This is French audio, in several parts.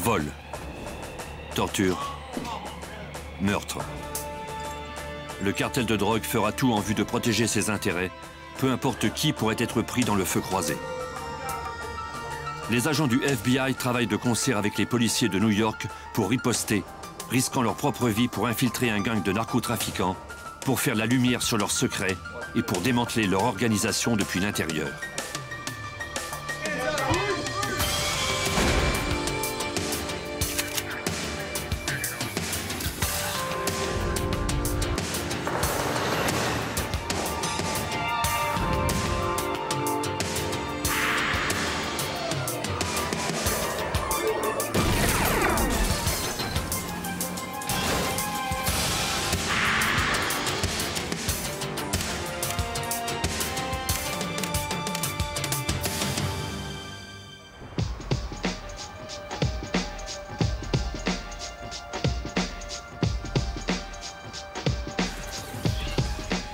vol, torture, meurtre. Le cartel de drogue fera tout en vue de protéger ses intérêts, peu importe qui pourrait être pris dans le feu croisé. Les agents du FBI travaillent de concert avec les policiers de New York pour riposter, risquant leur propre vie pour infiltrer un gang de narcotrafiquants, pour faire la lumière sur leurs secrets et pour démanteler leur organisation depuis l'intérieur.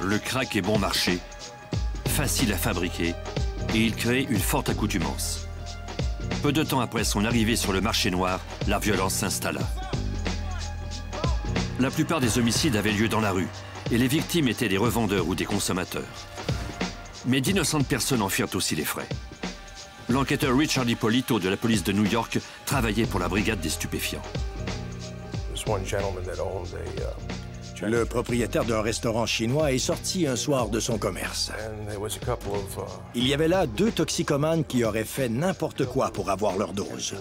Le crack est bon marché, facile à fabriquer, et il crée une forte accoutumance. Peu de temps après son arrivée sur le marché noir, la violence s'installa. La plupart des homicides avaient lieu dans la rue, et les victimes étaient des revendeurs ou des consommateurs. Mais d'innocentes personnes en firent aussi les frais. L'enquêteur Richard Ippolito de la police de New York travaillait pour la brigade des stupéfiants. Le propriétaire d'un restaurant chinois est sorti un soir de son commerce. Il y avait là 2 toxicomanes qui auraient fait n'importe quoi pour avoir leur dose.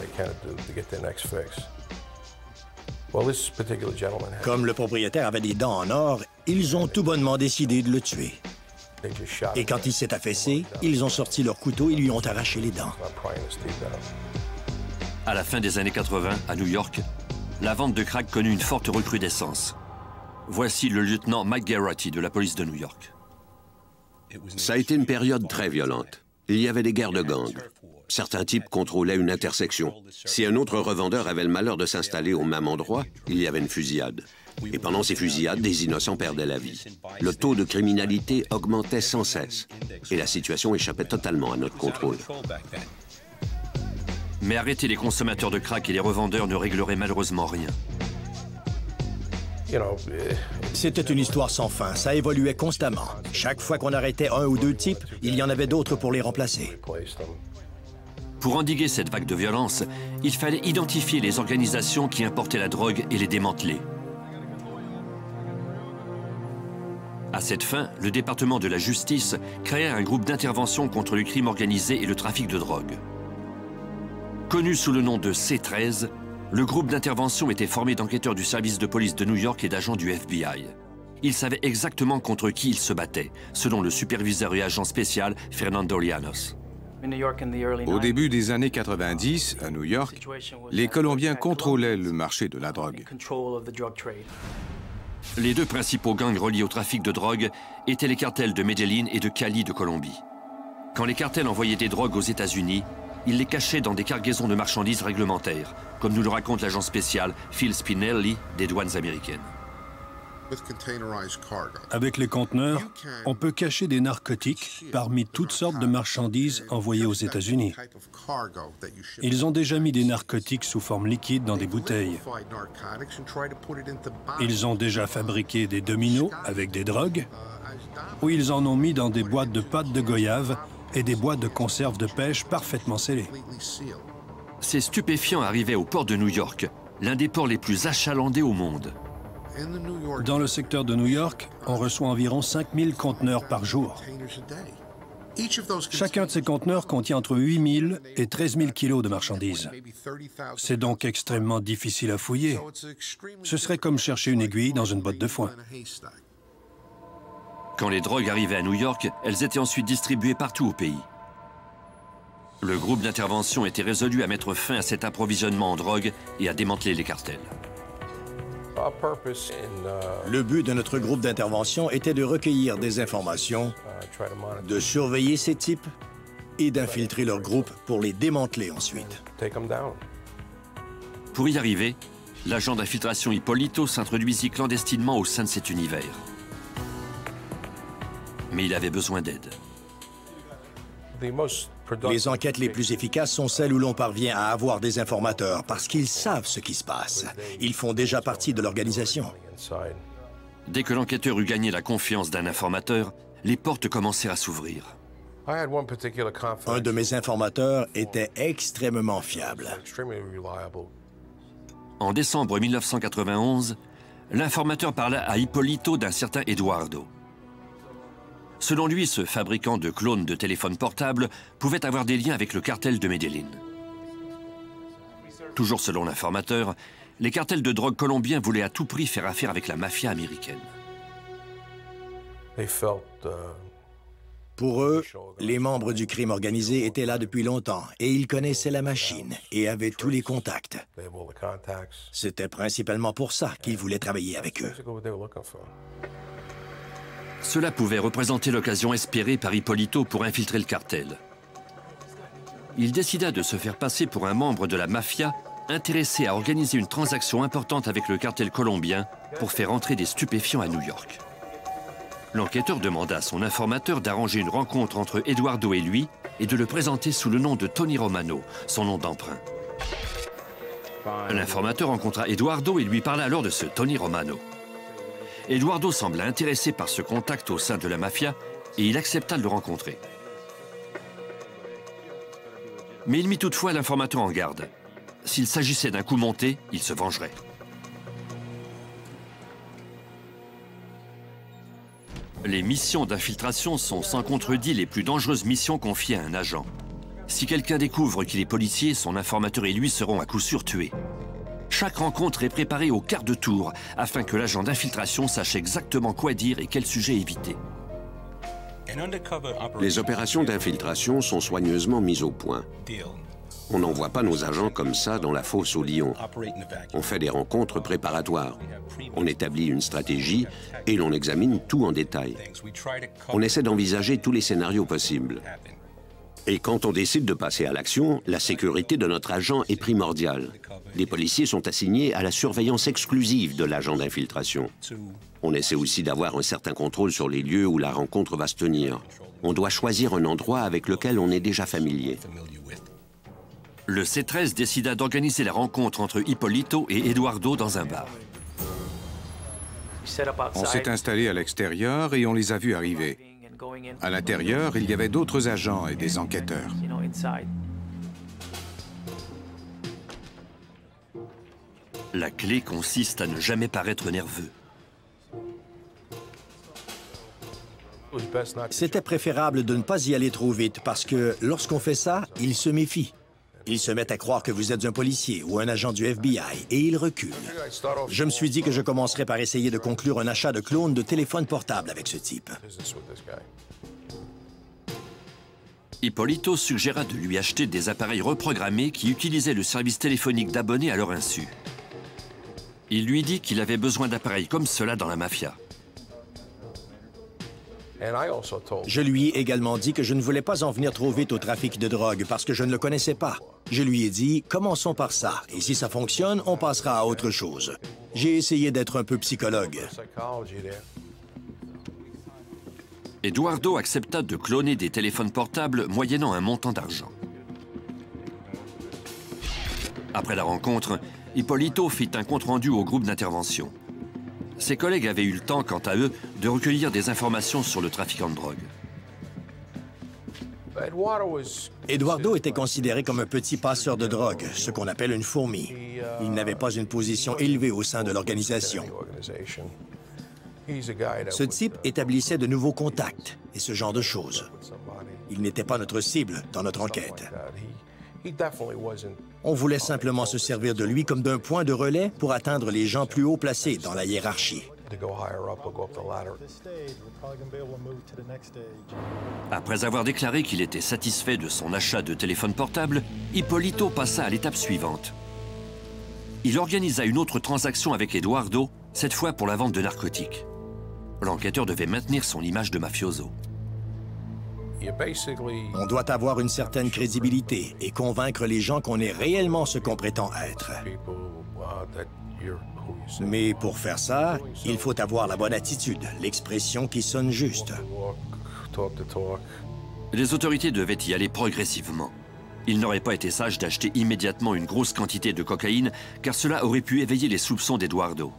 Comme le propriétaire avait des dents en or, ils ont tout bonnement décidé de le tuer. Et quand il s'est affaissé, ils ont sorti leur couteau et lui ont arraché les dents. À la fin des années 80, à New York, la vente de crack connut une forte recrudescence. Voici le lieutenant Mike Garrity de la police de New York. Ça a été une période très violente. Il y avait des guerres de gangs. Certains types contrôlaient une intersection. Si un autre revendeur avait le malheur de s'installer au même endroit, il y avait une fusillade. Et pendant ces fusillades, des innocents perdaient la vie. Le taux de criminalité augmentait sans cesse. Et la situation échappait totalement à notre contrôle. Mais arrêter les consommateurs de crack et les revendeurs ne réglerait malheureusement rien. C'était une histoire sans fin, ça évoluait constamment. Chaque fois qu'on arrêtait 1 ou 2 types, il y en avait d'autres pour les remplacer. Pour endiguer cette vague de violence, il fallait identifier les organisations qui importaient la drogue et les démanteler. À cette fin, le département de la justice créa un groupe d'intervention contre le crime organisé et le trafic de drogue. Connu sous le nom de C13, le groupe d'intervention était formé d'enquêteurs du service de police de New York et d'agents du FBI. Ils savaient exactement contre qui ils se battaient, selon le superviseur et agent spécial Fernando Llanos. Au début des années 90, à New York, les Colombiens contrôlaient le marché de la drogue. Les 2 principaux gangs reliés au trafic de drogue étaient les cartels de Medellín et de Cali de Colombie. Quand les cartels envoyaient des drogues aux États-Unis, ils les cachaient dans des cargaisons de marchandises réglementaires, comme nous le raconte l'agent spécial Phil Spinelli des douanes américaines. Avec les conteneurs, on peut cacher des narcotiques parmi toutes sortes de marchandises envoyées aux États-Unis. Ils ont déjà mis des narcotiques sous forme liquide dans des bouteilles. Ils ont déjà fabriqué des dominos avec des drogues, ou ils en ont mis dans des boîtes de pâte de goyave et des boîtes de conserve de pêche parfaitement scellées. Ces stupéfiants arrivaient au port de New York, l'un des ports les plus achalandés au monde. Dans le secteur de New York, on reçoit environ 5000 conteneurs par jour. Chacun de ces conteneurs contient entre 8000 et 13 000 kilos de marchandises. C'est donc extrêmement difficile à fouiller. Ce serait comme chercher une aiguille dans une botte de foin. Quand les drogues arrivaient à New York, elles étaient ensuite distribuées partout au pays. Le groupe d'intervention était résolu à mettre fin à cet approvisionnement en drogue et à démanteler les cartels. Le but de notre groupe d'intervention était de recueillir des informations, de surveiller ces types et d'infiltrer leur groupe pour les démanteler ensuite. Pour y arriver, l'agent d'infiltration Ippolito s'introduisit clandestinement au sein de cet univers. Mais il avait besoin d'aide. Les enquêtes les plus efficaces sont celles où l'on parvient à avoir des informateurs parce qu'ils savent ce qui se passe. Ils font déjà partie de l'organisation. Dès que l'enquêteur eut gagné la confiance d'un informateur, les portes commencèrent à s'ouvrir. Un de mes informateurs était extrêmement fiable. En décembre 1991, l'informateur parla à Hippolito d'un certain Eduardo. Selon lui, ce fabricant de clones de téléphones portables pouvait avoir des liens avec le cartel de Medellín. Toujours selon l'informateur, les cartels de drogue colombiens voulaient à tout prix faire affaire avec la mafia américaine. Pour eux, les membres du crime organisé étaient là depuis longtemps et ils connaissaient la machine et avaient tous les contacts. C'était principalement pour ça qu'ils voulaient travailler avec eux. Cela pouvait représenter l'occasion espérée par Hippolito pour infiltrer le cartel. Il décida de se faire passer pour un membre de la mafia intéressé à organiser une transaction importante avec le cartel colombien pour faire entrer des stupéfiants à New York. L'enquêteur demanda à son informateur d'arranger une rencontre entre Eduardo et lui et de le présenter sous le nom de Tony Romano, son nom d'emprunt. L'informateur rencontra Eduardo et lui parla alors de ce Tony Romano. Eduardo sembla intéressé par ce contact au sein de la mafia et il accepta de le rencontrer. Mais il mit toutefois l'informateur en garde. S'il s'agissait d'un coup monté, il se vengerait. Les missions d'infiltration sont sans contredit les plus dangereuses missions confiées à un agent. Si quelqu'un découvre qu'il est policier, son informateur et lui seront à coup sûr tués. Chaque rencontre est préparée au quart de tour afin que l'agent d'infiltration sache exactement quoi dire et quel sujet éviter. Les opérations d'infiltration sont soigneusement mises au point. On n'envoie pas nos agents comme ça dans la fosse aux lions. On fait des rencontres préparatoires. On établit une stratégie et l'on examine tout en détail. On essaie d'envisager tous les scénarios possibles. Et quand on décide de passer à l'action, la sécurité de notre agent est primordiale. Les policiers sont assignés à la surveillance exclusive de l'agent d'infiltration. On essaie aussi d'avoir un certain contrôle sur les lieux où la rencontre va se tenir. On doit choisir un endroit avec lequel on est déjà familier. Le C-13 décida d'organiser la rencontre entre Hippolito et Eduardo dans un bar. On s'est installé à l'extérieur et on les a vus arriver. À l'intérieur, il y avait d'autres agents et des enquêteurs. La clé consiste à ne jamais paraître nerveux. C'était préférable de ne pas y aller trop vite parce que lorsqu'on fait ça, ils se méfient. Ils se mettent à croire que vous êtes un policier ou un agent du FBI et ils reculent. Je me suis dit que je commencerais par essayer de conclure un achat de clones de téléphone portable avec ce type. Hippolito suggéra de lui acheter des appareils reprogrammés qui utilisaient le service téléphonique d'abonnés à leur insu. Il lui dit qu'il avait besoin d'appareils comme cela dans la mafia. Je lui ai également dit que je ne voulais pas en venir trop vite au trafic de drogue parce que je ne le connaissais pas. Je lui ai dit, commençons par ça, et si ça fonctionne, on passera à autre chose. J'ai essayé d'être un peu psychologue. Eduardo accepta de cloner des téléphones portables moyennant un montant d'argent. Après la rencontre, Hippolito fit un compte-rendu au groupe d'intervention. Ses collègues avaient eu le temps, quant à eux, de recueillir des informations sur le trafiquant de drogue. Eduardo était considéré comme un petit passeur de drogue, ce qu'on appelle une fourmi. Il n'avait pas une position élevée au sein de l'organisation. Ce type établissait de nouveaux contacts et ce genre de choses. Il n'était pas notre cible dans notre enquête. On voulait simplement se servir de lui comme d'un point de relais pour atteindre les gens plus haut placés dans la hiérarchie. Après avoir déclaré qu'il était satisfait de son achat de téléphone portable, Hippolito passa à l'étape suivante. Il organisa une autre transaction avec Eduardo, cette fois pour la vente de narcotiques. L'enquêteur devait maintenir son image de mafioso. On doit avoir une certaine crédibilité et convaincre les gens qu'on est réellement ce qu'on prétend être. Mais pour faire ça, il faut avoir la bonne attitude, l'expression qui sonne juste. Les autorités devaient y aller progressivement. Il n'aurait pas été sage d'acheter immédiatement une grosse quantité de cocaïne, car cela aurait pu éveiller les soupçons d'Eduardo.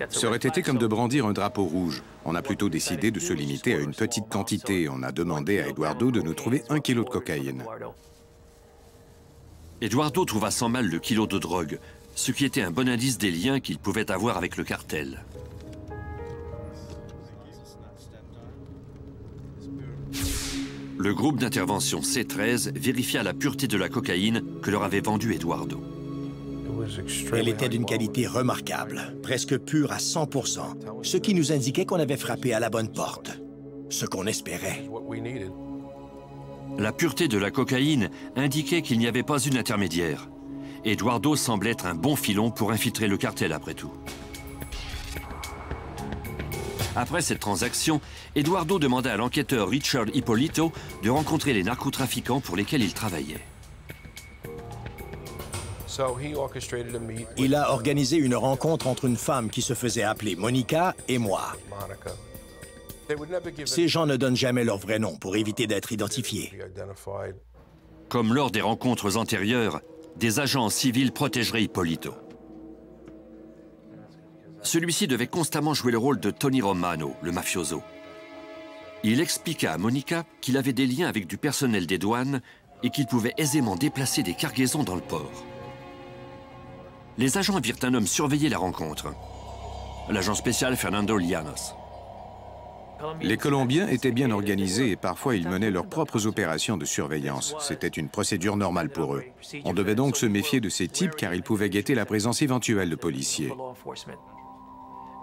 Ça aurait été comme de brandir un drapeau rouge. On a plutôt décidé de se limiter à une petite quantité. On a demandé à Eduardo de nous trouver 1 kilo de cocaïne. Eduardo trouva sans mal le kilo de drogue, ce qui était un bon indice des liens qu'il pouvait avoir avec le cartel. Le groupe d'intervention C13 vérifia la pureté de la cocaïne que leur avait vendue Eduardo. Elle était d'une qualité remarquable, presque pure à 100%, ce qui nous indiquait qu'on avait frappé à la bonne porte, ce qu'on espérait. La pureté de la cocaïne indiquait qu'il n'y avait pas une intermédiaire. Eduardo semblait être un bon filon pour infiltrer le cartel après tout. Après cette transaction, Eduardo demanda à l'enquêteur Richard Ippolito de rencontrer les narcotrafiquants pour lesquels il travaillait. Il a organisé une rencontre entre une femme qui se faisait appeler Monica et moi. Ces gens ne donnent jamais leur vrai nom pour éviter d'être identifiés. Comme lors des rencontres antérieures, des agents civils protégeraient Ippolito. Celui-ci devait constamment jouer le rôle de Tony Romano, le mafioso. Il expliqua à Monica qu'il avait des liens avec du personnel des douanes et qu'il pouvait aisément déplacer des cargaisons dans le port. Les agents virent un homme surveiller la rencontre. L'agent spécial Fernando Llanos. Les Colombiens étaient bien organisés et parfois ils menaient leurs propres opérations de surveillance. C'était une procédure normale pour eux. On devait donc se méfier de ces types car ils pouvaient guetter la présence éventuelle de policiers.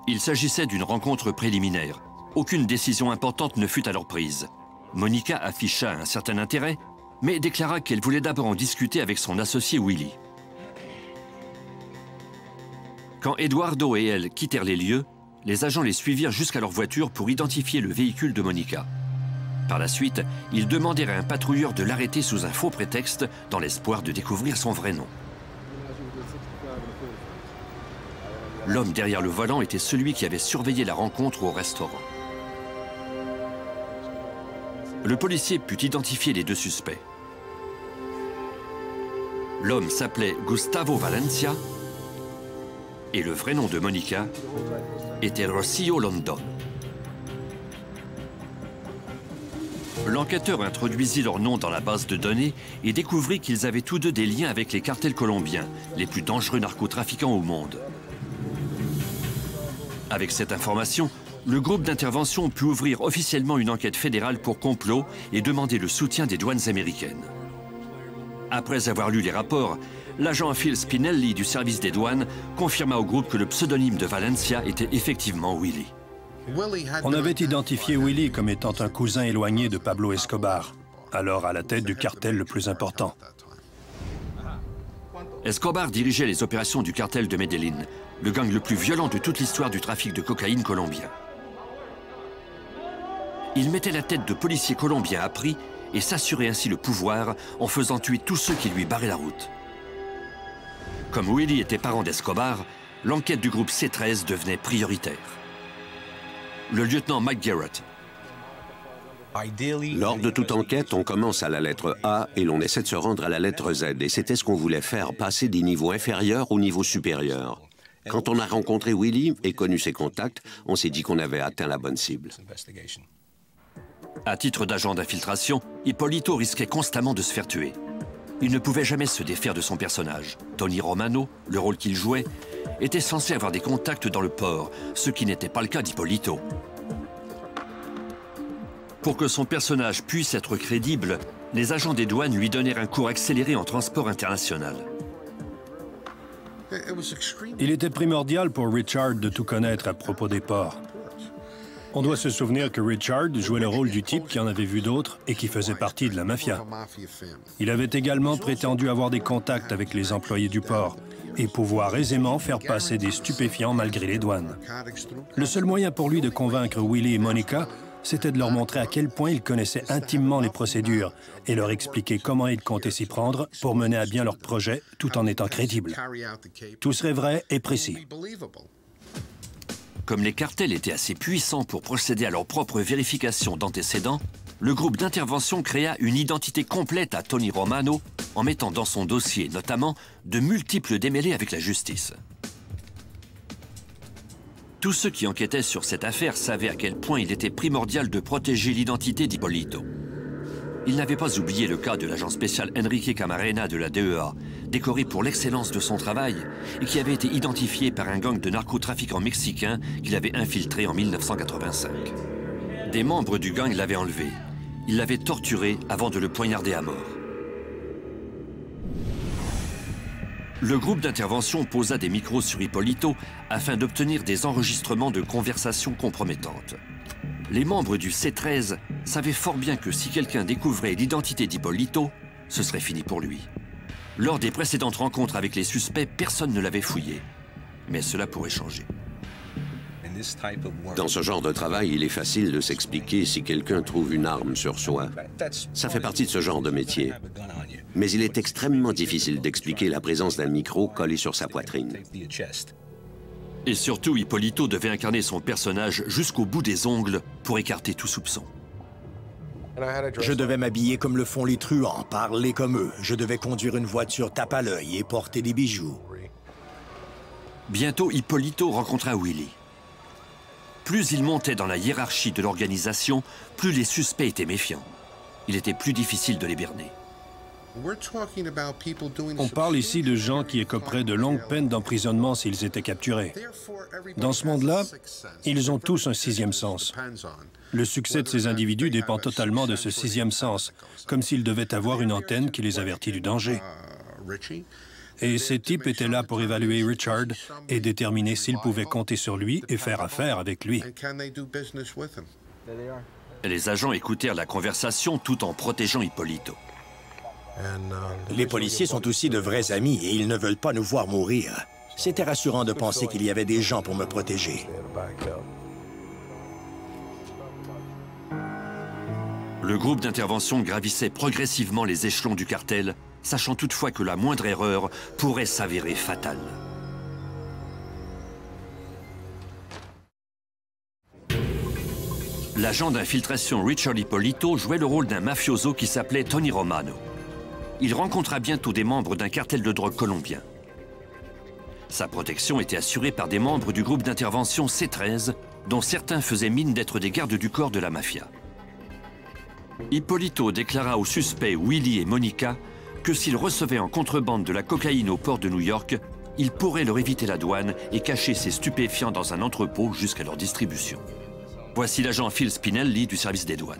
Il s'agissait d'une rencontre préliminaire. Aucune décision importante ne fut alors prise. Monica afficha un certain intérêt, mais déclara qu'elle voulait d'abord en discuter avec son associé Willy. Quand Eduardo et elle quittèrent les lieux, les agents les suivirent jusqu'à leur voiture pour identifier le véhicule de Monica. Par la suite, ils demandèrent à un patrouilleur de l'arrêter sous un faux prétexte dans l'espoir de découvrir son vrai nom. L'homme derrière le volant était celui qui avait surveillé la rencontre au restaurant. Le policier put identifier les deux suspects. L'homme s'appelait Gustavo Valencia et le vrai nom de Monica était Rocio London. L'enquêteur introduisit leur nom dans la base de données et découvrit qu'ils avaient tous deux des liens avec les cartels colombiens, les plus dangereux narcotrafiquants au monde. Avec cette information, le groupe d'intervention put ouvrir officiellement une enquête fédérale pour complot et demander le soutien des douanes américaines. Après avoir lu les rapports, l'agent Phil Spinelli du service des douanes confirma au groupe que le pseudonyme de Valencia était effectivement Willy. On avait identifié Willy comme étant un cousin éloigné de Pablo Escobar, alors à la tête du cartel le plus important. Escobar dirigeait les opérations du cartel de Medellín, le gang le plus violent de toute l'histoire du trafic de cocaïne colombien. Il mettait la tête de policiers colombiens à prix et s'assurait ainsi le pouvoir en faisant tuer tous ceux qui lui barraient la route. Comme Willy était parent d'Escobar, l'enquête du groupe C13 devenait prioritaire. Le lieutenant Mike Garrett. Lors de toute enquête, on commence à la lettre A et l'on essaie de se rendre à la lettre Z. Et c'était ce qu'on voulait faire, passer des niveaux inférieurs au niveau supérieur. Quand on a rencontré Willy et connu ses contacts, on s'est dit qu'on avait atteint la bonne cible. À titre d'agent d'infiltration, Ippolito risquait constamment de se faire tuer. Il ne pouvait jamais se défaire de son personnage. Tony Romano, le rôle qu'il jouait, était censé avoir des contacts dans le port, ce qui n'était pas le cas d'Ippolito. Pour que son personnage puisse être crédible, les agents des douanes lui donnèrent un cours accéléré en transport international. Il était primordial pour Richard de tout connaître à propos des ports. On doit se souvenir que Richard jouait le rôle du type qui en avait vu d'autres et qui faisait partie de la mafia. Il avait également prétendu avoir des contacts avec les employés du port et pouvoir aisément faire passer des stupéfiants malgré les douanes. Le seul moyen pour lui de convaincre Willy et Monica, c'était de leur montrer à quel point il connaissait intimement les procédures et leur expliquer comment ils comptaient s'y prendre pour mener à bien leur projet tout en étant crédibles. Tout serait vrai et précis. Comme les cartels étaient assez puissants pour procéder à leur propre vérification d'antécédents, le groupe d'intervention créa une identité complète à Tony Romano en mettant dans son dossier notamment de multiples démêlés avec la justice. Tous ceux qui enquêtaient sur cette affaire savaient à quel point il était primordial de protéger l'identité d'Hippolito. Ils n'avaient pas oublié le cas de l'agent spécial Enrique Camarena de la DEA, décoré pour l'excellence de son travail et qui avait été identifié par un gang de narcotrafiquants mexicains qu'il avait infiltré en 1985. Des membres du gang l'avaient enlevé. Ils l'avaient torturé avant de le poignarder à mort. Le groupe d'intervention posa des micros sur Hippolito afin d'obtenir des enregistrements de conversations compromettantes. Les membres du C13 savaient fort bien que si quelqu'un découvrait l'identité d'Hippolito, ce serait fini pour lui. Lors des précédentes rencontres avec les suspects, personne ne l'avait fouillé. Mais cela pourrait changer. Dans ce genre de travail, il est facile de s'expliquer si quelqu'un trouve une arme sur soi. Ça fait partie de ce genre de métier. Mais il est extrêmement difficile d'expliquer la présence d'un micro collé sur sa poitrine. Et surtout, Hippolito devait incarner son personnage jusqu'au bout des ongles pour écarter tout soupçon. Je devais m'habiller comme le font les truands, parler comme eux. Je devais conduire une voiture tape à l'œil et porter des bijoux. Bientôt, Hippolito rencontra Willie. Plus il montait dans la hiérarchie de l'organisation, plus les suspects étaient méfiants. Il était plus difficile de les berner. On parle ici de gens qui écoperaient de longues peines d'emprisonnement s'ils étaient capturés. Dans ce monde-là, ils ont tous un sixième sens. Le succès de ces individus dépend totalement de ce sixième sens, comme s'ils devaient avoir une antenne qui les avertit du danger. Et ces types étaient là pour évaluer Richard et déterminer s'ils pouvaient compter sur lui et faire affaire avec lui. Les agents écoutèrent la conversation tout en protégeant Hippolito. Les policiers sont aussi de vrais amis et ils ne veulent pas nous voir mourir. C'était rassurant de penser qu'il y avait des gens pour me protéger. Le groupe d'intervention gravissait progressivement les échelons du cartel, sachant toutefois que la moindre erreur pourrait s'avérer fatale. L'agent d'infiltration Richard Hippolito jouait le rôle d'un mafioso qui s'appelait Tony Romano. Il rencontra bientôt des membres d'un cartel de drogue colombien. Sa protection était assurée par des membres du groupe d'intervention C13, dont certains faisaient mine d'être des gardes du corps de la mafia. Hippolito déclara aux suspects Willie et Monica que s'ils recevaient en contrebande de la cocaïne au port de New York, ils pourraient leur éviter la douane et cacher ces stupéfiants dans un entrepôt jusqu'à leur distribution. Voici l'agent Phil Spinelli du service des douanes.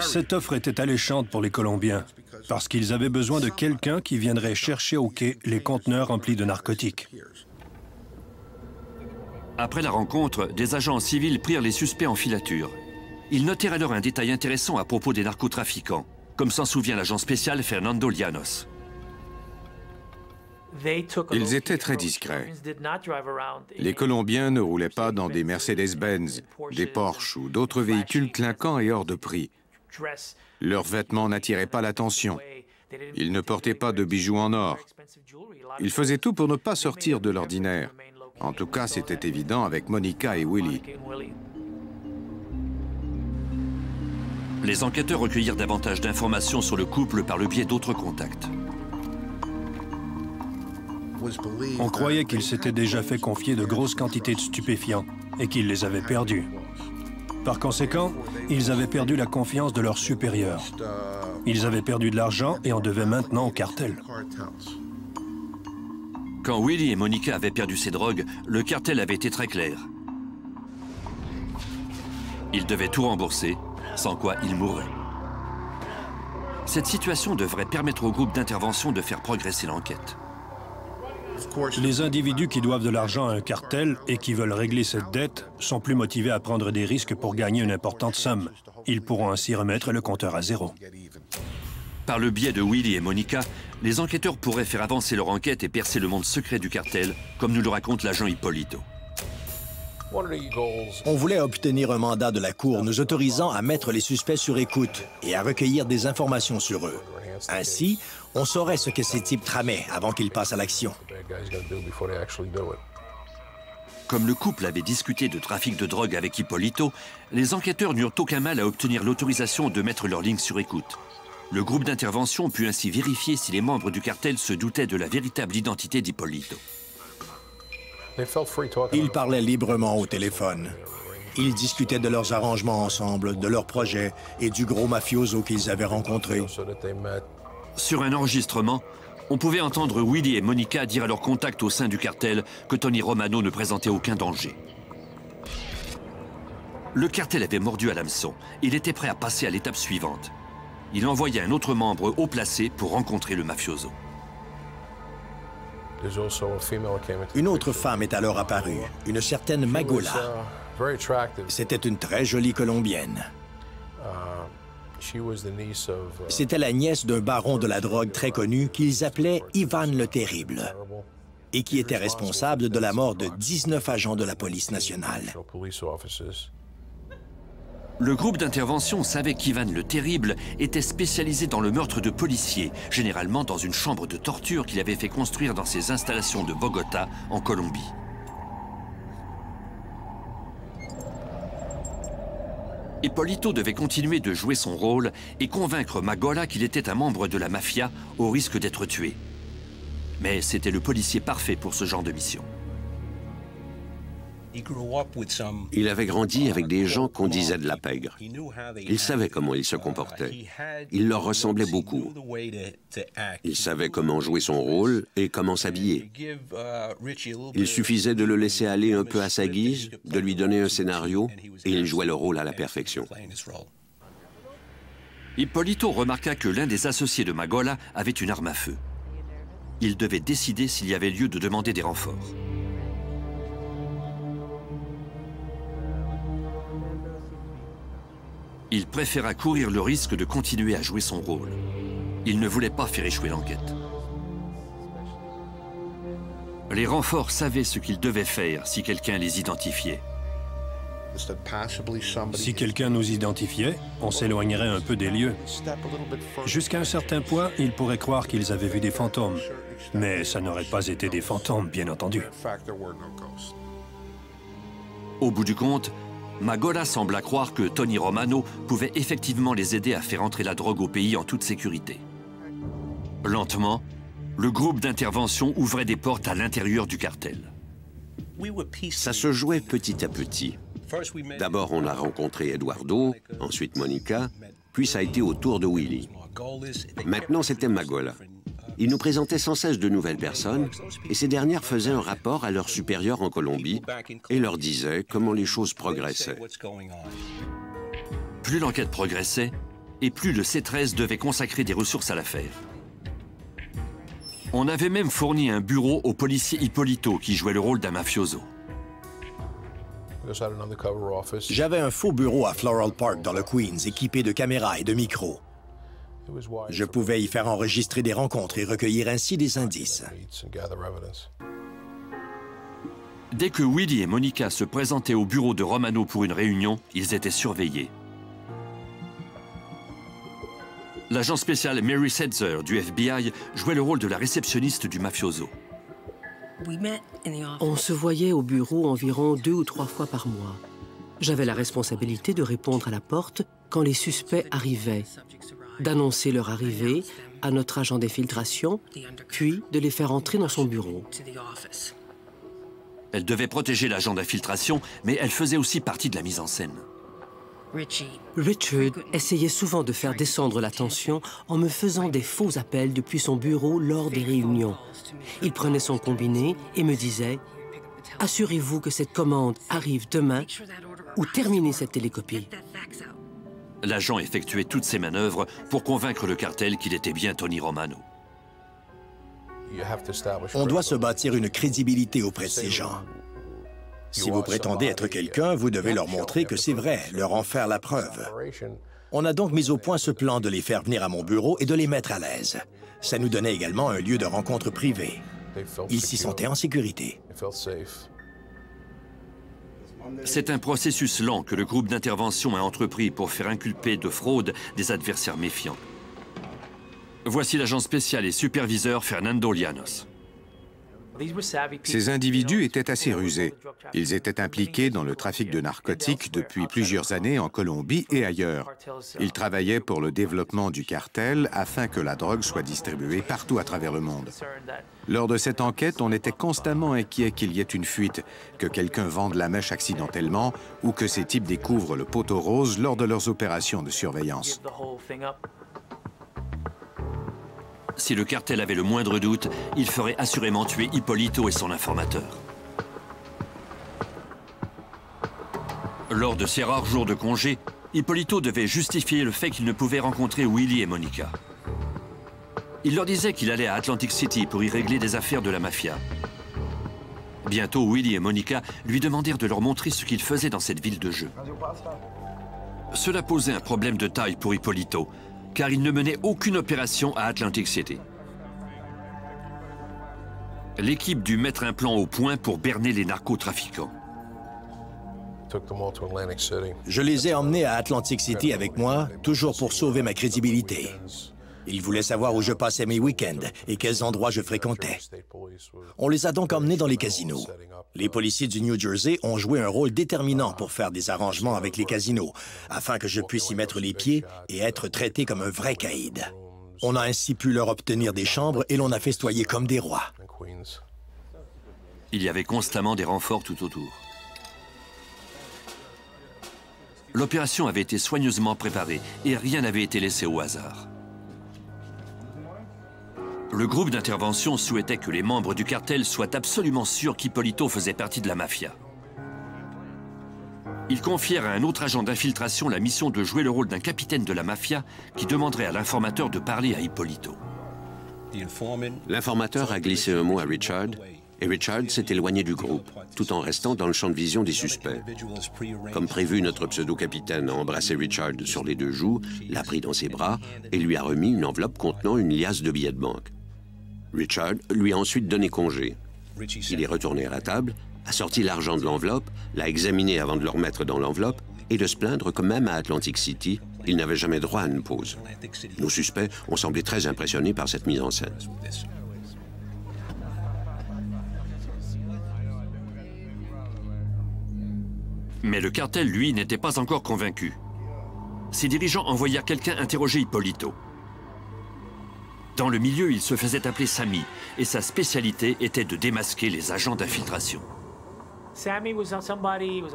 Cette offre était alléchante pour les Colombiens, parce qu'ils avaient besoin de quelqu'un qui viendrait chercher au quai les conteneurs remplis de narcotiques. Après la rencontre, des agents civils prirent les suspects en filature. Ils notèrent alors un détail intéressant à propos des narcotrafiquants, comme s'en souvient l'agent spécial Fernando Llanos. Ils étaient très discrets. Les Colombiens ne roulaient pas dans des Mercedes-Benz, des Porsche ou d'autres véhicules clinquants et hors de prix. Leurs vêtements n'attiraient pas l'attention. Ils ne portaient pas de bijoux en or. Ils faisaient tout pour ne pas sortir de l'ordinaire. En tout cas, c'était évident avec Monica et Willie. Les enquêteurs recueillirent davantage d'informations sur le couple par le biais d'autres contacts. On croyait qu'ils s'étaient déjà fait confier de grosses quantités de stupéfiants et qu'ils les avaient perdus. Par conséquent, ils avaient perdu la confiance de leurs supérieurs. Ils avaient perdu de l'argent et en devaient maintenant au cartel. Quand Willie et Monica avaient perdu ces drogues, le cartel avait été très clair. Ils devaient tout rembourser, sans quoi ils mourraient. Cette situation devrait permettre au groupe d'intervention de faire progresser l'enquête. Les individus qui doivent de l'argent à un cartel et qui veulent régler cette dette sont plus motivés à prendre des risques pour gagner une importante somme. Ils pourront ainsi remettre le compteur à zéro. Par le biais de Willie et Monica, les enquêteurs pourraient faire avancer leur enquête et percer le monde secret du cartel, comme nous le raconte l'agent Hippolito. On voulait obtenir un mandat de la Cour nous autorisant à mettre les suspects sur écoute et à recueillir des informations sur eux. Ainsi, on saurait ce que ces types tramaient avant qu'ils passent à l'action. Comme le couple avait discuté de trafic de drogue avec Hippolito, les enquêteurs n'eurent aucun mal à obtenir l'autorisation de mettre leur ligne sur écoute. Le groupe d'intervention put ainsi vérifier si les membres du cartel se doutaient de la véritable identité d'Hippolito. Ils parlaient librement au téléphone. Ils discutaient de leurs arrangements ensemble, de leurs projets et du gros mafioso qu'ils avaient rencontré. Sur un enregistrement, on pouvait entendre Willie et Monica dire à leurs contacts au sein du cartel que Tony Romano ne présentait aucun danger. Le cartel avait mordu à l'hameçon. Il était prêt à passer à l'étape suivante. Il envoyait un autre membre haut placé pour rencontrer le mafioso. Une autre femme est alors apparue, une certaine Magola. C'était une très jolie Colombienne. C'était la nièce d'un baron de la drogue très connu qu'ils appelaient Ivan le Terrible et qui était responsable de la mort de 19 agents de la police nationale. Le groupe d'intervention savait qu'Ivan le Terrible était spécialisé dans le meurtre de policiers, généralement dans une chambre de torture qu'il avait fait construire dans ses installations de Bogota, en Colombie. Hippolito devait continuer de jouer son rôle et convaincre Magola qu'il était un membre de la mafia au risque d'être tué. Mais c'était le policier parfait pour ce genre de mission. Il avait grandi avec des gens qu'on disait de la pègre. Il savait comment ils se comportaient. Il leur ressemblait beaucoup. Il savait comment jouer son rôle et comment s'habiller. Il suffisait de le laisser aller un peu à sa guise, de lui donner un scénario, et il jouait le rôle à la perfection. Hippolito remarqua que l'un des associés de Magola avait une arme à feu. Il devait décider s'il y avait lieu de demander des renforts. Il préféra courir le risque de continuer à jouer son rôle. Il ne voulait pas faire échouer l'enquête. Les renforts savaient ce qu'ils devaient faire si quelqu'un les identifiait. Si quelqu'un nous identifiait, on s'éloignerait un peu des lieux. Jusqu'à un certain point, ils pourraient croire qu'ils avaient vu des fantômes. Mais ça n'aurait pas été des fantômes, bien entendu. Au bout du compte, Magola sembla croire que Tony Romano pouvait effectivement les aider à faire entrer la drogue au pays en toute sécurité. Lentement, le groupe d'intervention ouvrait des portes à l'intérieur du cartel. Ça se jouait petit à petit. D'abord, on a rencontré Eduardo, ensuite Monica, puis ça a été au tour de Willie. Maintenant, c'était Magola. Ils nous présentaient sans cesse de nouvelles personnes, et ces dernières faisaient un rapport à leurs supérieurs en Colombie et leur disaient comment les choses progressaient. Plus l'enquête progressait, et plus le C13 devait consacrer des ressources à l'affaire. On avait même fourni un bureau au policier Hippolito qui jouait le rôle d'un mafioso. J'avais un faux bureau à Floral Park dans le Queens, équipé de caméras et de micros. Je pouvais y faire enregistrer des rencontres et recueillir ainsi des indices. Dès que Willie et Monica se présentaient au bureau de Romano pour une réunion, ils étaient surveillés. L'agent spécial Mary Setzer du FBI jouait le rôle de la réceptionniste du mafioso. On se voyait au bureau environ 2 ou 3 fois par mois. J'avais la responsabilité de répondre à la porte quand les suspects arrivaient, d'annoncer leur arrivée à notre agent d'infiltration, puis de les faire entrer dans son bureau. Elle devait protéger l'agent d'infiltration, mais elle faisait aussi partie de la mise en scène. Richard essayait souvent de faire descendre la tension en me faisant des faux appels depuis son bureau lors des réunions. Il prenait son combiné et me disait « Assurez-vous que cette commande arrive demain ou terminez cette télécopie. » L'agent effectuait toutes ses manœuvres pour convaincre le cartel qu'il était bien Tony Romano. On doit se bâtir une crédibilité auprès de ces gens. Si vous prétendez être quelqu'un, vous devez leur montrer que c'est vrai, leur en faire la preuve. On a donc mis au point ce plan de les faire venir à mon bureau et de les mettre à l'aise. Ça nous donnait également un lieu de rencontre privé. Ils s'y sentaient en sécurité. C'est un processus lent que le groupe d'intervention a entrepris pour faire inculper de fraude des adversaires méfiants. Voici l'agent spécial et superviseur Fernando Llanos. Ces individus étaient assez rusés. Ils étaient impliqués dans le trafic de narcotiques depuis plusieurs années en Colombie et ailleurs. Ils travaillaient pour le développement du cartel afin que la drogue soit distribuée partout à travers le monde. Lors de cette enquête, on était constamment inquiet qu'il y ait une fuite, que quelqu'un vende la mèche accidentellement ou que ces types découvrent le poteau rose lors de leurs opérations de surveillance. Si le cartel avait le moindre doute, il ferait assurément tuer Hippolito et son informateur. Lors de ses rares jours de congé, Hippolito devait justifier le fait qu'il ne pouvait rencontrer Willie et Monica. Il leur disait qu'il allait à Atlantic City pour y régler des affaires de la mafia. Bientôt, Willie et Monica lui demandèrent de leur montrer ce qu'ils faisaient dans cette ville de jeu. Cela posait un problème de taille pour Hippolito, car il ne menait aucune opération à Atlantic City. L'équipe dut mettre un plan au point pour berner les narcotrafiquants. Je les ai emmenés à Atlantic City avec moi, toujours pour sauver ma crédibilité. Ils voulaient savoir où je passais mes week-ends et quels endroits je fréquentais. On les a donc emmenés dans les casinos. Les policiers du New Jersey ont joué un rôle déterminant pour faire des arrangements avec les casinos, afin que je puisse y mettre les pieds et être traité comme un vrai caïd. On a ainsi pu leur obtenir des chambres et l'on a festoyé comme des rois. Il y avait constamment des renforts tout autour. L'opération avait été soigneusement préparée et rien n'avait été laissé au hasard. Le groupe d'intervention souhaitait que les membres du cartel soient absolument sûrs qu'Hippolito faisait partie de la mafia. Ils confièrent à un autre agent d'infiltration la mission de jouer le rôle d'un capitaine de la mafia qui demanderait à l'informateur de parler à Hippolito. L'informateur a glissé un mot à Richard, et Richard s'est éloigné du groupe, tout en restant dans le champ de vision des suspects. Comme prévu, notre pseudo-capitaine a embrassé Richard sur les deux joues, l'a pris dans ses bras et lui a remis une enveloppe contenant une liasse de billets de banque. Richard lui a ensuite donné congé. Il est retourné à la table, a sorti l'argent de l'enveloppe, l'a examiné avant de le remettre dans l'enveloppe et de se plaindre que même à Atlantic City, il n'avait jamais droit à une pause. Nos suspects ont semblé très impressionnés par cette mise en scène. Mais le cartel, lui, n'était pas encore convaincu. Ses dirigeants envoyèrent quelqu'un interroger Hippolito. Dans le milieu, il se faisait appeler Sammy, et sa spécialité était de démasquer les agents d'infiltration.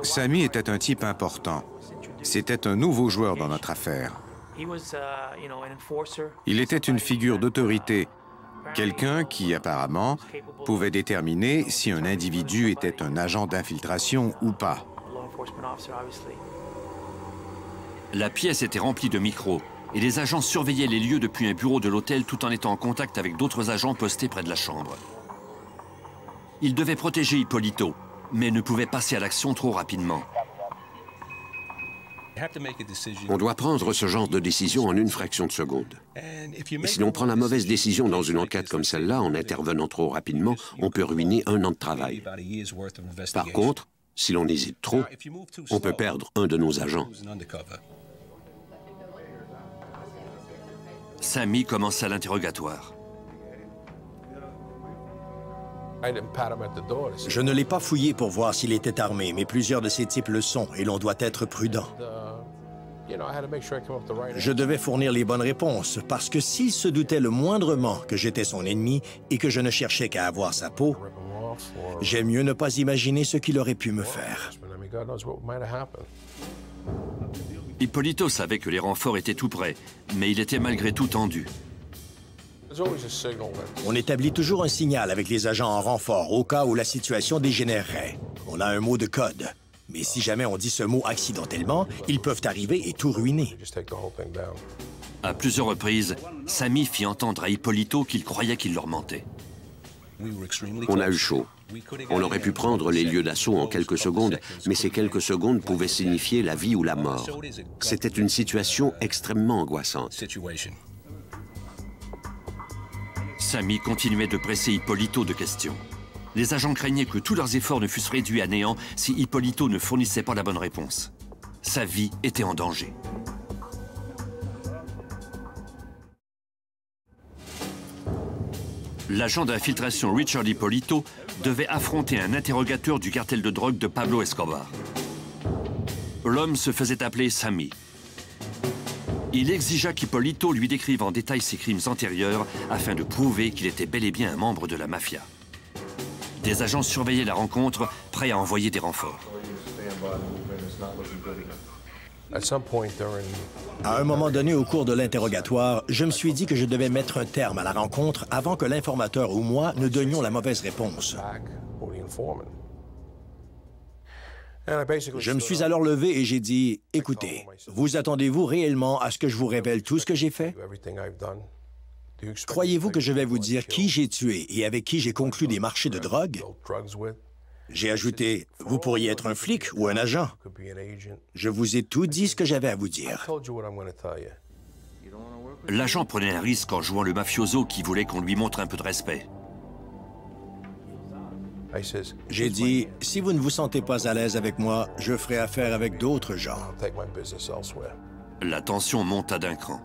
Sammy était un type important. C'était un nouveau joueur dans notre affaire. Il était une figure d'autorité, quelqu'un qui, apparemment, pouvait déterminer si un individu était un agent d'infiltration ou pas. La pièce était remplie de micros, et les agents surveillaient les lieux depuis un bureau de l'hôtel tout en étant en contact avec d'autres agents postés près de la chambre. Ils devaient protéger Hippolito, mais ne pouvaient passer à l'action trop rapidement. On doit prendre ce genre de décision en une fraction de seconde. Et si l'on prend la mauvaise décision dans une enquête comme celle-là, en intervenant trop rapidement, on peut ruiner 1 an de travail. Par contre, si l'on hésite trop, on peut perdre un de nos agents. Sammy commença l'interrogatoire. Je ne l'ai pas fouillé pour voir s'il était armé, mais plusieurs de ces types le sont, et l'on doit être prudent. Je devais fournir les bonnes réponses, parce que s'il se doutait le moindrement que j'étais son ennemi et que je ne cherchais qu'à avoir sa peau, j'aime mieux ne pas imaginer ce qu'il aurait pu me faire. Hippolito savait que les renforts étaient tout prêts, mais il était malgré tout tendu. On établit toujours un signal avec les agents en renfort au cas où la situation dégénérerait. On a un mot de code. Mais si jamais on dit ce mot accidentellement, ils peuvent arriver et tout ruiner. À plusieurs reprises, Sammy fit entendre à Hippolito qu'il croyait qu'il leur mentait. On a eu chaud. On aurait pu prendre les lieux d'assaut en quelques secondes, mais ces quelques secondes pouvaient signifier la vie ou la mort. C'était une situation extrêmement angoissante. Sammy continuait de presser Hippolito de questions. Les agents craignaient que tous leurs efforts ne fussent réduits à néant si Hippolito ne fournissait pas la bonne réponse. Sa vie était en danger. l'agent d'infiltration Richard Hipólito devait affronter un interrogateur du cartel de drogue de Pablo Escobar. L'homme se faisait appeler Sammy. Il exigea qu'Hipólito lui décrive en détail ses crimes antérieurs afin de prouver qu'il était bel et bien un membre de la mafia. Des agents surveillaient la rencontre, prêts à envoyer des renforts. À un moment donné au cours de l'interrogatoire, je me suis dit que je devais mettre un terme à la rencontre avant que l'informateur ou moi ne donnions la mauvaise réponse. Je me suis alors levé et j'ai dit, « Écoutez, vous attendez-vous réellement à ce que je vous révèle tout ce que j'ai fait? Croyez-vous que je vais vous dire qui j'ai tué et avec qui j'ai conclu des marchés de drogue? » J'ai ajouté, « Vous pourriez être un flic ou un agent. Je vous ai tout dit ce que j'avais à vous dire. » L'agent prenait un risque en jouant le mafioso qui voulait qu'on lui montre un peu de respect. J'ai dit, « Si vous ne vous sentez pas à l'aise avec moi, je ferai affaire avec d'autres gens. » La tension monta d'un cran.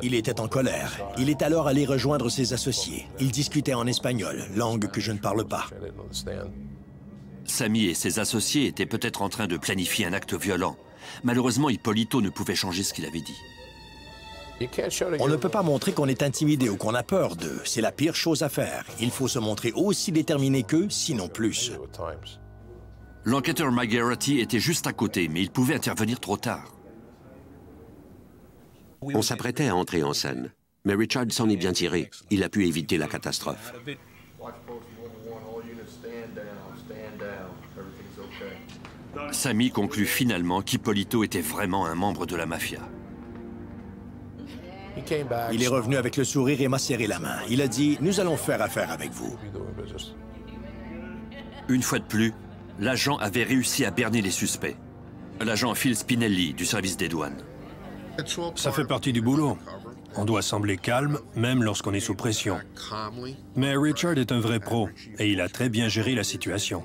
Il était en colère. Il est alors allé rejoindre ses associés. Il discutait en espagnol, langue que je ne parle pas. Sammy et ses associés étaient peut-être en train de planifier un acte violent. Malheureusement, Hipólito ne pouvait changer ce qu'il avait dit. On ne peut pas montrer qu'on est intimidé ou qu'on a peur d'eux. C'est la pire chose à faire. Il faut se montrer aussi déterminé qu'eux, sinon plus. L'enquêteur Margheriti était juste à côté, mais il pouvait intervenir trop tard. On s'apprêtait à entrer en scène. Mais Richard s'en est bien tiré. Il a pu éviter la catastrophe. Sammy conclut finalement qu'Hipólito était vraiment un membre de la mafia. Il est revenu avec le sourire et m'a serré la main. Il a dit, « Nous allons faire affaire avec vous. » Une fois de plus, l'agent avait réussi à berner les suspects. L'agent Phil Spinelli, du service des douanes. Ça fait partie du boulot. On doit sembler calme, même lorsqu'on est sous pression. Mais Richard est un vrai pro, et il a très bien géré la situation.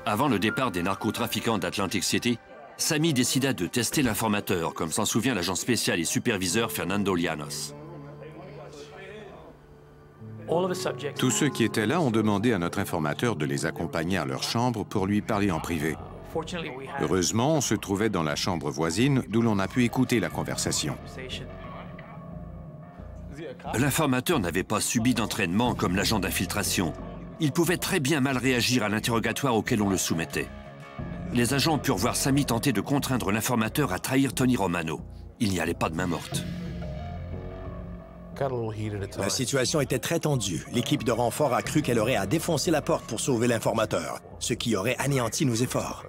Avant le départ des narcotrafiquants d'Atlantic City, Sammy décida de tester l'informateur, comme s'en souvient l'agent spécial et superviseur Fernando Llanos. Tous ceux qui étaient là ont demandé à notre informateur de les accompagner à leur chambre pour lui parler en privé. Heureusement, on se trouvait dans la chambre voisine, d'où l'on a pu écouter la conversation. L'informateur n'avait pas subi d'entraînement comme l'agent d'infiltration. Il pouvait très bien mal réagir à l'interrogatoire auquel on le soumettait. Les agents purent voir Sammy tenter de contraindre l'informateur à trahir Tony Romano. Il n'y allait pas de main morte. La situation était très tendue. L'équipe de renfort a cru qu'elle aurait à défoncer la porte pour sauver l'informateur, ce qui aurait anéanti nos efforts.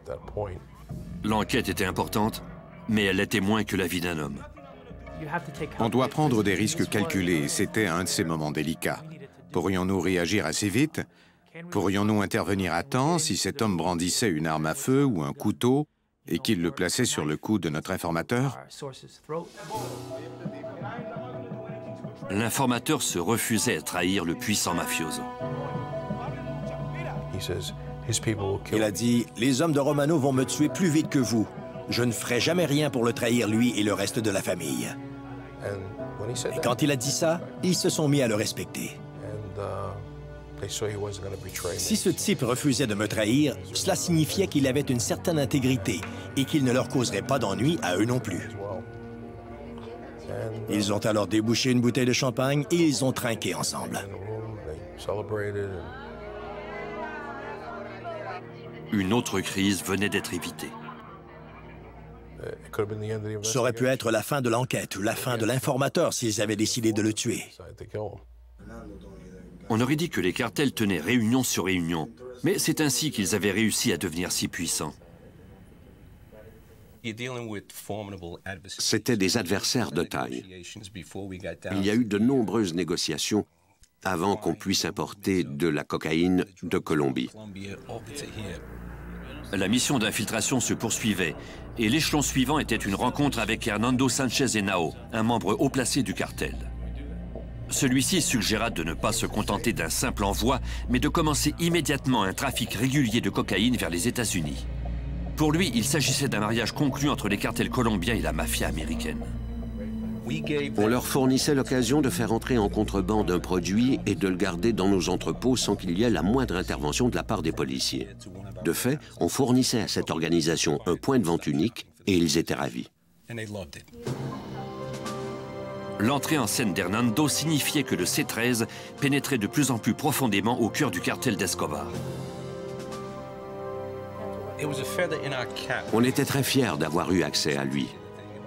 L'enquête était importante, mais elle était moins que la vie d'un homme. On doit prendre des risques calculés et c'était un de ces moments délicats. Pourrions-nous réagir assez vite? Pourrions-nous intervenir à temps si cet homme brandissait une arme à feu ou un couteau et qu'il le plaçait sur le cou de notre informateur? L'informateur se refusait à trahir le puissant mafioso. Il a dit, « Les hommes de Romano vont me tuer plus vite que vous. Je ne ferai jamais rien pour le trahir, lui et le reste de la famille. » Et quand il a dit ça, ils se sont mis à le respecter. Si ce type refusait de me trahir, cela signifiait qu'il avait une certaine intégrité et qu'il ne leur causerait pas d'ennui à eux non plus. Ils ont alors débouché une bouteille de champagne et ils ont trinqué ensemble. Une autre crise venait d'être évitée. Ça aurait pu être la fin de l'enquête ou la fin de l'informateur s'ils avaient décidé de le tuer. On aurait dit que les cartels tenaient réunion sur réunion, mais c'est ainsi qu'ils avaient réussi à devenir si puissants. C'étaient des adversaires de taille. Il y a eu de nombreuses négociations avant qu'on puisse importer de la cocaïne de Colombie. La mission d'infiltration se poursuivait et l'échelon suivant était une rencontre avec Hernando Sanchez Henao, un membre haut placé du cartel. Celui-ci suggéra de ne pas se contenter d'un simple envoi, mais de commencer immédiatement un trafic régulier de cocaïne vers les États-Unis. Pour lui, il s'agissait d'un mariage conclu entre les cartels colombiens et la mafia américaine. On leur fournissait l'occasion de faire entrer en contrebande un produit et de le garder dans nos entrepôts sans qu'il y ait la moindre intervention de la part des policiers. De fait, on fournissait à cette organisation un point de vente unique et ils étaient ravis. L'entrée en scène d'Hernando signifiait que le C-13 pénétrait de plus en plus profondément au cœur du cartel d'Escobar. On était très fiers d'avoir eu accès à lui,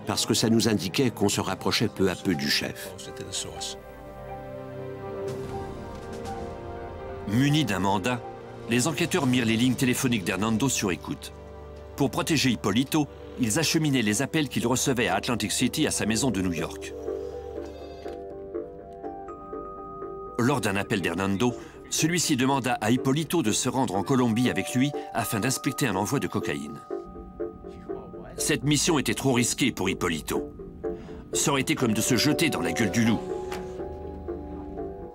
parce que ça nous indiquait qu'on se rapprochait peu à peu du chef. Munis d'un mandat, les enquêteurs mirent les lignes téléphoniques d'Hernando sur écoute. Pour protéger Hipólito, ils acheminaient les appels qu'il recevait à Atlantic City à sa maison de New York. Lors d'un appel d'Hernando, celui-ci demanda à Hipólito de se rendre en Colombie avec lui afin d'inspecter un envoi de cocaïne. Cette mission était trop risquée pour Hipólito. Ça aurait été comme de se jeter dans la gueule du loup.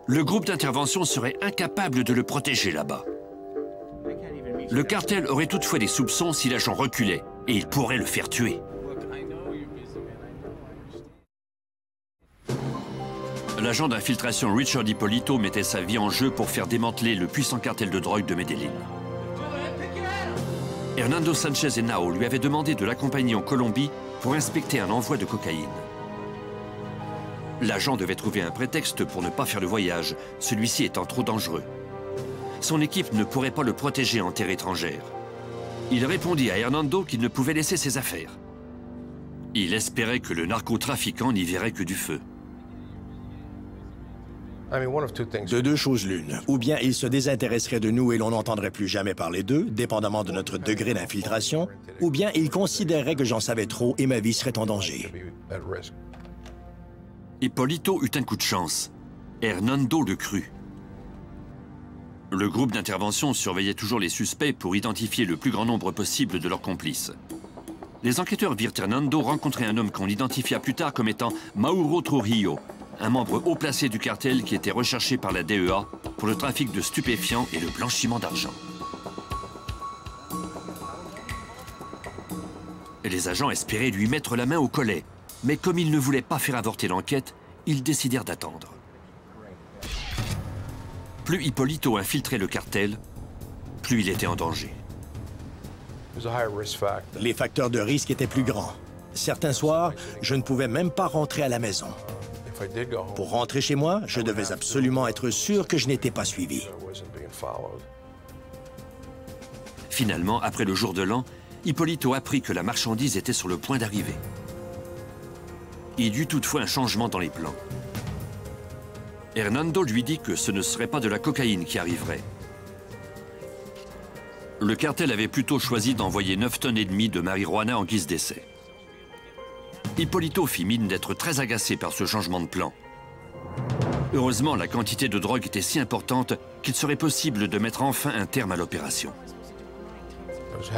Le groupe d'intervention serait incapable de le protéger là-bas. Le cartel aurait toutefois des soupçons si l'agent reculait, et il pourrait le faire tuer. L'agent d'infiltration Richard Hipólito mettait sa vie en jeu pour faire démanteler le puissant cartel de drogue de Medellín. Hernando Sanchez Henao lui avait demandé de l'accompagner en Colombie pour inspecter un envoi de cocaïne. L'agent devait trouver un prétexte pour ne pas faire le voyage, celui-ci étant trop dangereux. Son équipe ne pourrait pas le protéger en terre étrangère. Il répondit à Hernando qu'il ne pouvait laisser ses affaires. Il espérait que le narcotrafiquant n'y verrait que du feu. De deux choses l'une. Ou bien il se désintéresserait de nous et l'on n'entendrait plus jamais parler d'eux, dépendamment de notre degré d'infiltration, ou bien il considérerait que j'en savais trop et ma vie serait en danger. Hipólito eut un coup de chance. Hernando le crut. Le groupe d'intervention surveillait toujours les suspects pour identifier le plus grand nombre possible de leurs complices. Les enquêteurs virent Hernando rencontrer un homme qu'on identifia plus tard comme étant Mauro Trujillo, un membre haut placé du cartel qui était recherché par la DEA pour le trafic de stupéfiants et le blanchiment d'argent. Les agents espéraient lui mettre la main au collet, mais comme ils ne voulaient pas faire avorter l'enquête, ils décidèrent d'attendre. Plus Hipólito infiltrait le cartel, plus il était en danger. Les facteurs de risque étaient plus grands. Certains soirs, je ne pouvais même pas rentrer à la maison. Pour rentrer chez moi, je devais absolument être sûr que je n'étais pas suivi. Finalement, après le jour de l'an, Hipólito apprit que la marchandise était sur le point d'arriver. Il y eut toutefois un changement dans les plans. Hernando lui dit que ce ne serait pas de la cocaïne qui arriverait. Le cartel avait plutôt choisi d'envoyer 9,5 tonnes de marijuana en guise d'essai. Hipólito fit mine d'être très agacé par ce changement de plan. Heureusement, la quantité de drogue était si importante qu'il serait possible de mettre enfin un terme à l'opération.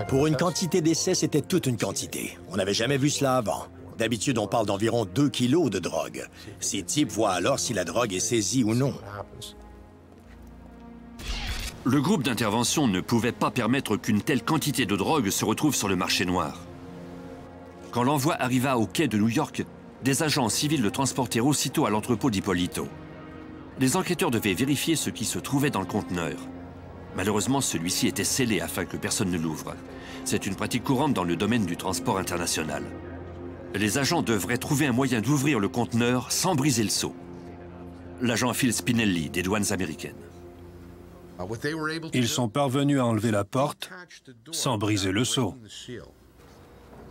Pour une quantité d'essai, c'était toute une quantité. On n'avait jamais vu cela avant. D'habitude, on parle d'environ 2 kilos de drogue. Ces types voient alors si la drogue est saisie ou non. Le groupe d'intervention ne pouvait pas permettre qu'une telle quantité de drogue se retrouve sur le marché noir. Quand l'envoi arriva au quai de New York, des agents civils le transportèrent aussitôt à l'entrepôt d'Hipólito. Les enquêteurs devaient vérifier ce qui se trouvait dans le conteneur. Malheureusement, celui-ci était scellé afin que personne ne l'ouvre. C'est une pratique courante dans le domaine du transport international. Les agents devraient trouver un moyen d'ouvrir le conteneur sans briser le sceau. L'agent Phil Spinelli, des douanes américaines. Ils sont parvenus à enlever la porte sans briser le sceau.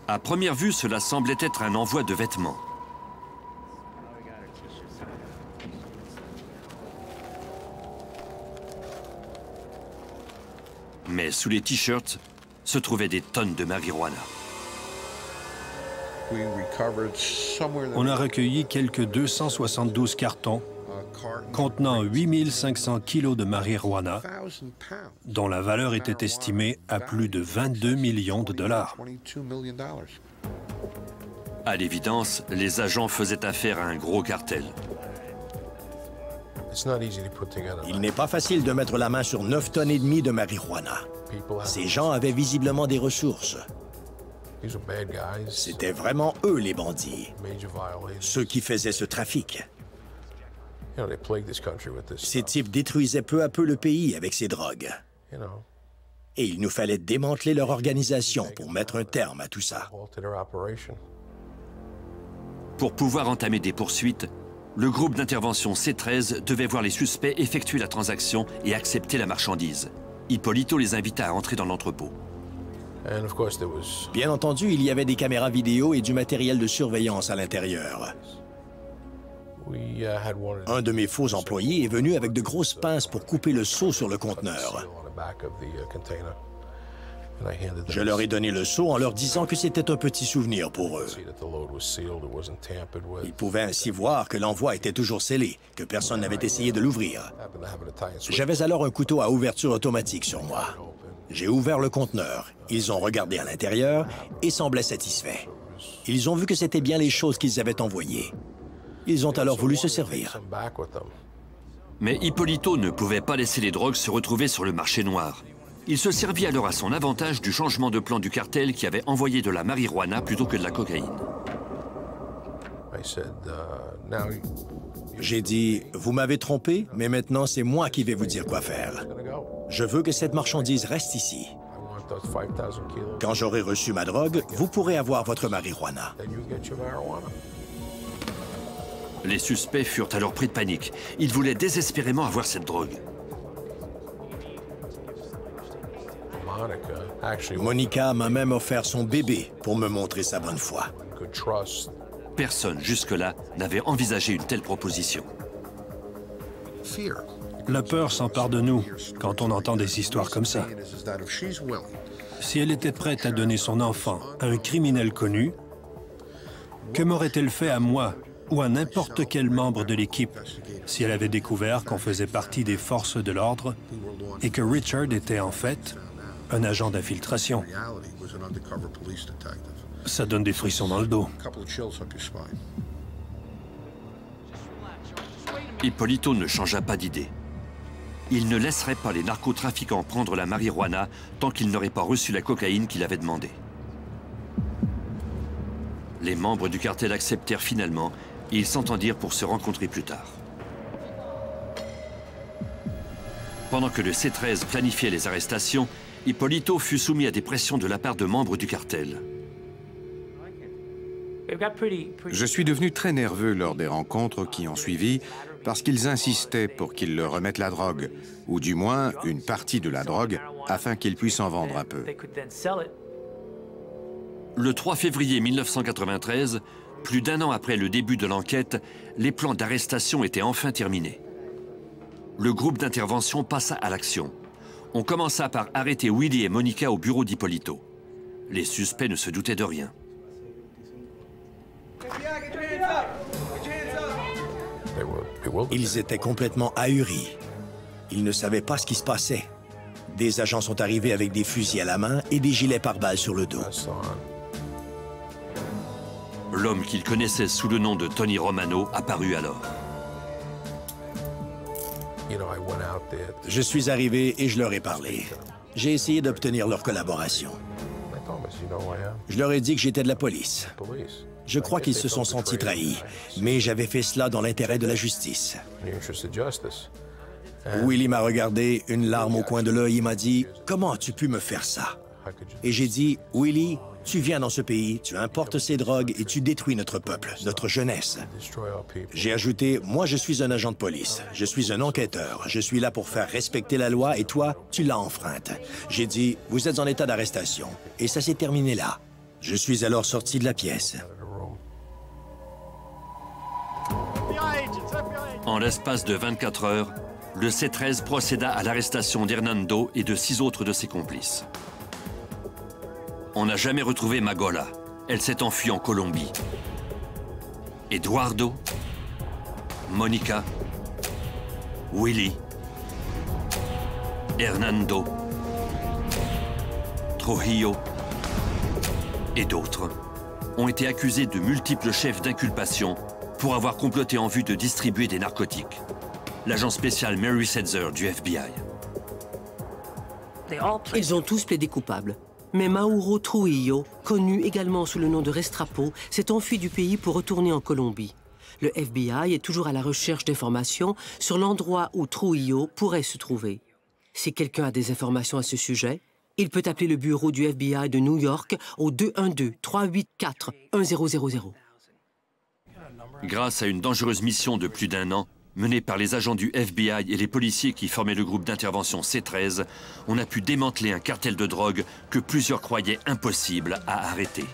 À première vue, cela semblait être un envoi de vêtements. Mais sous les t-shirts se trouvaient des tonnes de marijuana. On a recueilli quelques 272 cartons contenant 8500 kilos de marijuana, dont la valeur était estimée à plus de 22 millions de dollars. À l'évidence, les agents faisaient affaire à un gros cartel. Il n'est pas facile de mettre la main sur 9,5 tonnes de marijuana. Ces gens avaient visiblement des ressources. C'était vraiment eux les bandits, ceux qui faisaient ce trafic. Ces types détruisaient peu à peu le pays avec ces drogues. Et il nous fallait démanteler leur organisation pour mettre un terme à tout ça. Pour pouvoir entamer des poursuites, le groupe d'intervention C13 devait voir les suspects effectuer la transaction et accepter la marchandise. Hippolito les invita à entrer dans l'entrepôt. Bien entendu, il y avait des caméras vidéo et du matériel de surveillance à l'intérieur. Un de mes faux employés est venu avec de grosses pinces pour couper le seau sur le conteneur. Je leur ai donné le seau en leur disant que c'était un petit souvenir pour eux. Ils pouvaient ainsi voir que l'envoi était toujours scellé, que personne n'avait essayé de l'ouvrir. J'avais alors un couteau à ouverture automatique sur moi. J'ai ouvert le conteneur. Ils ont regardé à l'intérieur et semblaient satisfaits. Ils ont vu que c'était bien les choses qu'ils avaient envoyées. Ils ont alors voulu se servir. Mais Hippolito ne pouvait pas laisser les drogues se retrouver sur le marché noir. Il se servit alors à son avantage du changement de plan du cartel qui avait envoyé de la marijuana plutôt que de la cocaïne. J'ai dit, vous m'avez trompé, mais maintenant c'est moi qui vais vous dire quoi faire. Je veux que cette marchandise reste ici. Quand j'aurai reçu ma drogue, vous pourrez avoir votre marijuana. Les suspects furent alors pris de panique. Ils voulaient désespérément avoir cette drogue. Monica m'a même offert son bébé pour me montrer sa bonne foi. Personne jusque-là n'avait envisagé une telle proposition. La peur s'empare de nous quand on entend des histoires comme ça. Si elle était prête à donner son enfant à un criminel connu, que m'aurait-elle fait à moi ou à n'importe quel membre de l'équipe si elle avait découvert qu'on faisait partie des forces de l'ordre et que Richard était en fait un agent d'infiltration? Ça donne des frissons dans le dos. Hippolito ne changea pas d'idée. Il ne laisserait pas les narcotrafiquants prendre la marijuana tant qu'ils n'auraient pas reçu la cocaïne qu'il avait demandée. Les membres du cartel acceptèrent finalement et ils s'entendirent pour se rencontrer plus tard. Pendant que le C13 planifiait les arrestations, Hippolito fut soumis à des pressions de la part de membres du cartel. Je suis devenu très nerveux lors des rencontres qui ont suivi parce qu'ils insistaient pour qu'ils leur remettent la drogue, ou du moins une partie de la drogue, afin qu'ils puissent en vendre un peu. Le 3 février 1993, plus d'un an après le début de l'enquête, les plans d'arrestation étaient enfin terminés. Le groupe d'intervention passa à l'action. On commença par arrêter Willie et Monica au bureau d'Hippolito. Les suspects ne se doutaient de rien. Ils étaient complètement ahuris. Ils ne savaient pas ce qui se passait. Des agents sont arrivés avec des fusils à la main et des gilets pare-balles sur le dos. L'homme qu'ils connaissaient sous le nom de Tony Romano apparut alors. Je suis arrivé et je leur ai parlé. J'ai essayé d'obtenir leur collaboration. Je leur ai dit que j'étais de la police. Je crois qu'ils se sont sentis trahis, mais j'avais fait cela dans l'intérêt de la justice. Willie m'a regardé, une larme au coin de l'œil, et m'a dit « Comment as-tu pu me faire ça ?» Et j'ai dit « Willie, tu viens dans ce pays, tu importes ces drogues et tu détruis notre peuple, notre jeunesse. » J'ai ajouté « Moi, je suis un agent de police, je suis un enquêteur, je suis là pour faire respecter la loi et toi, tu l'as enfreinte. » J'ai dit « Vous êtes en état d'arrestation. » Et ça s'est terminé là. Je suis alors sorti de la pièce. En l'espace de 24 heures, le C13 procéda à l'arrestation d'Hernando et de 6 autres de ses complices. On n'a jamais retrouvé Magola. Elle s'est enfuie en Colombie. Eduardo, Monica, Willie, Hernando, Trujillo et d'autres ont été accusés de multiples chefs d'inculpation pour avoir comploté en vue de distribuer des narcotiques. L'agent spécial Mary Setzer du FBI. Ils ont tous plaidé coupables. Mais Mauro Trujillo, connu également sous le nom de Restrepo, s'est enfui du pays pour retourner en Colombie. Le FBI est toujours à la recherche d'informations sur l'endroit où Trujillo pourrait se trouver. Si quelqu'un a des informations à ce sujet, il peut appeler le bureau du FBI de New York au 212-384-1000. Grâce à une dangereuse mission de plus d'1 an, menée par les agents du FBI et les policiers qui formaient le groupe d'intervention C13, on a pu démanteler un cartel de drogue que plusieurs croyaient impossible à arrêter.